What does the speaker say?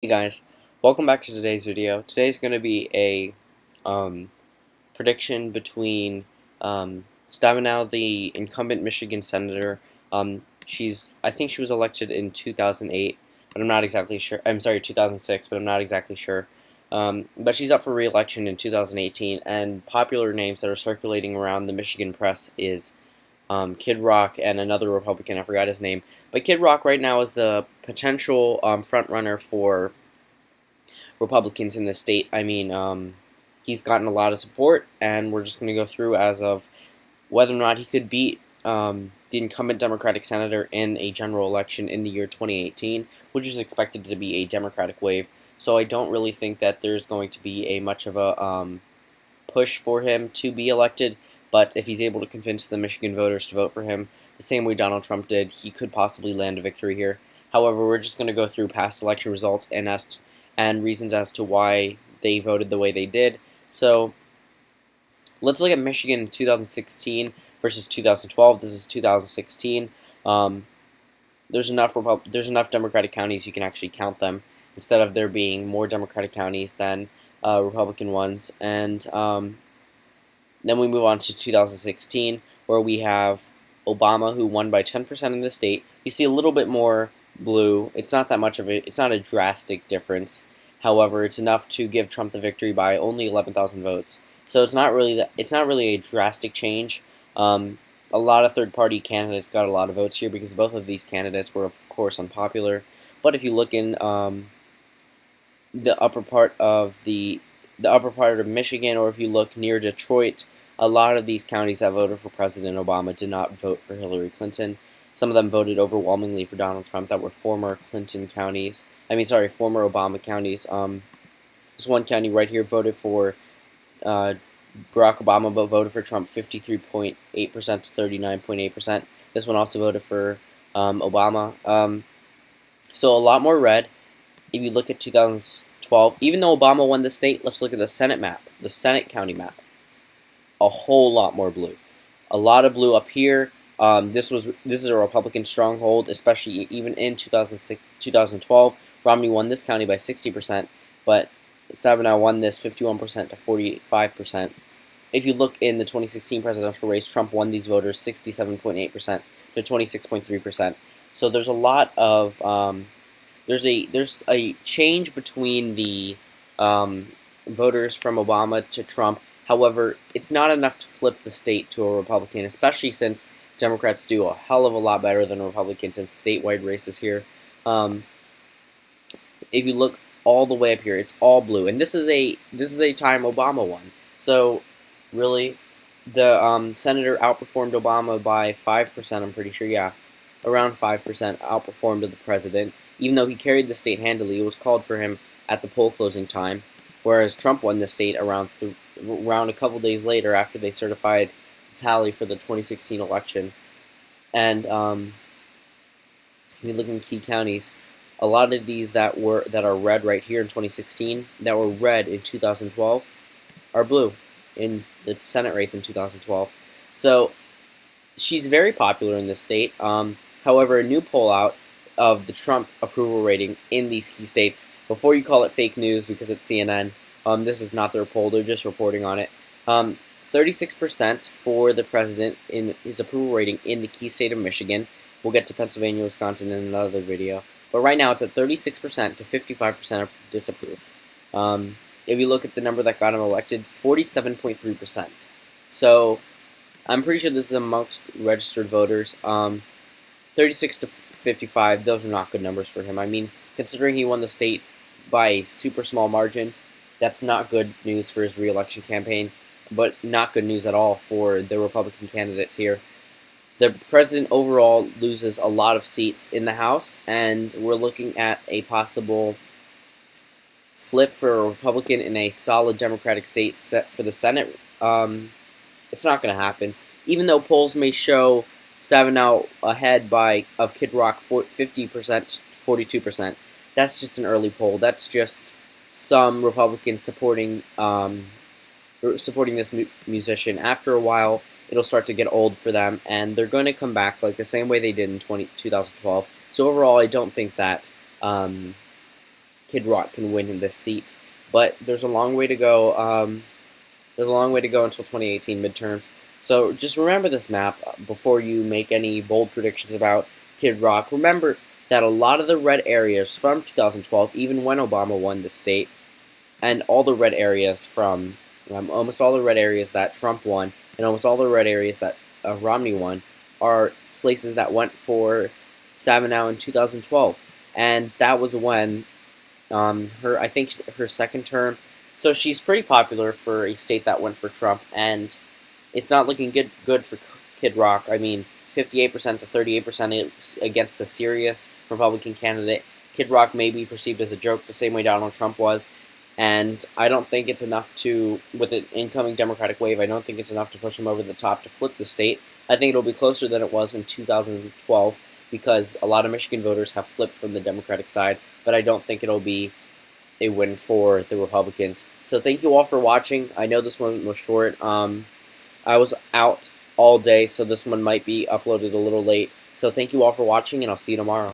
Hey guys, welcome back to today's video. Today's going to be a prediction between Stabenow, the incumbent Michigan senator. I think she was elected in 2008, but I'm not exactly sure. I'm sorry, 2006, but I'm not exactly sure. But she's up for re-election in 2018, and popular names that are circulating around the Michigan press is Kid Rock and another Republican. I forgot his name, but Kid Rock right now is the potential front runner for Republicans in the state. He's gotten a lot of support, and we're just going to go through as of whether or not he could beat the incumbent Democratic senator in a general election in the year 2018, which is expected to be a Democratic wave. So I don't really think that there's going to be a much of a push for him to be elected. But if he's able to convince the Michigan voters to vote for him, the same way Donald Trump did, he could possibly land a victory here. However, we're just going to go through past election results and reasons as to why they voted the way they did. So let's look at Michigan in 2016 versus 2012. This is 2016. There's enough Democratic counties you can actually count them instead of there being more Democratic counties than Republican ones. And then we move on to 2016, where we have Obama, who won by 10% in the state. You see a little bit more blue. It's not that much of it. It's not a drastic difference. However, it's enough to give Trump the victory by only 11,000 votes. So it's not really a drastic change. A lot of third-party candidates got a lot of votes here because both of these candidates were, of course, unpopular. But if you look in the upper part of Michigan, or if you look near Detroit, a lot of these counties that voted for President Obama did not vote for Hillary Clinton. Some of them voted overwhelmingly for Donald Trump that were former Clinton counties. Former Obama counties. This one county right here voted for Barack Obama, but voted for Trump 53.8% to 39.8%. This one also voted for Obama. So a lot more red. If you look at 2012, even though Obama won the state, let's look at the Senate map, the Senate county map. A whole lot more blue. A lot of blue up here. This is a Republican stronghold, especially even in 2012. Romney won this county by 60%, but Stabenow won this 51% to 45%. If you look in the 2016 presidential race, Trump won these voters 67.8% to 26.3%. So there's a lot of there's a change between the voters from Obama to Trump. However, it's not enough to flip the state to a Republican, especially since Democrats do a hell of a lot better than Republicans in statewide races here. If you look all the way up here, it's all blue, and this is a time Obama won. So really, the senator outperformed Obama by 5%. I'm pretty sure, yeah, around 5% outperformed the president. Even though he carried the state handily, it was called for him at the poll closing time. Whereas Trump won the state around a couple days later after they certified the tally for the 2016 election. And if you look in key counties, a lot of these that are red right here in 2016, that were red in 2012, are blue in the Senate race in 2012. So she's very popular in this state. However, a new poll out of the Trump approval rating in these key states, before you call it fake news because it's CNN, this is not their poll, they're just reporting on it. 36% for the president in his approval rating in the key state of Michigan. We'll get to Pennsylvania, Wisconsin in another video. But right now it's at 36% to 55% disapprove. If you look at the number that got him elected, 47.3%. So I'm pretty sure this is amongst registered voters. 36 to 55, those are not good numbers for him. I mean, considering he won the state by a super small margin, that's not good news for his re-election campaign, but not good news at all for the Republican candidates here. The president overall loses a lot of seats in the House, and we're looking at a possible flip for a Republican in a solid Democratic state set for the Senate. It's not going to happen. Even though polls may show Stabenow ahead of Kid Rock 50% to 42%, that's just an early poll. That's just some Republicans supporting this musician. After a while, it'll start to get old for them, and they're going to come back like the same way they did in 2012. So overall, I don't think that Kid Rock can win in this seat. But there's a long way to go. There's a long way to go until 2018 midterms. So just remember this map before you make any bold predictions about Kid Rock. Remember that a lot of the red areas from 2012, even when Obama won the state, and all the red areas from almost all the red areas that Trump won, and almost all the red areas that Romney won, are places that went for Stabenow in 2012, and that was when I think her second term. So she's pretty popular for a state that went for Trump, and it's not looking good for Kid Rock. I mean, 58% to 38% against a serious Republican candidate. Kid Rock may be perceived as a joke the same way Donald Trump was, and I don't think it's enough to, with an incoming Democratic wave, I don't think it's enough to push him over the top to flip the state. I think it'll be closer than it was in 2012 because a lot of Michigan voters have flipped from the Democratic side, but I don't think it'll be a win for the Republicans. So thank you all for watching. I know this one was short. I was out all day, so this one might be uploaded a little late. So thank you all for watching, and I'll see you tomorrow.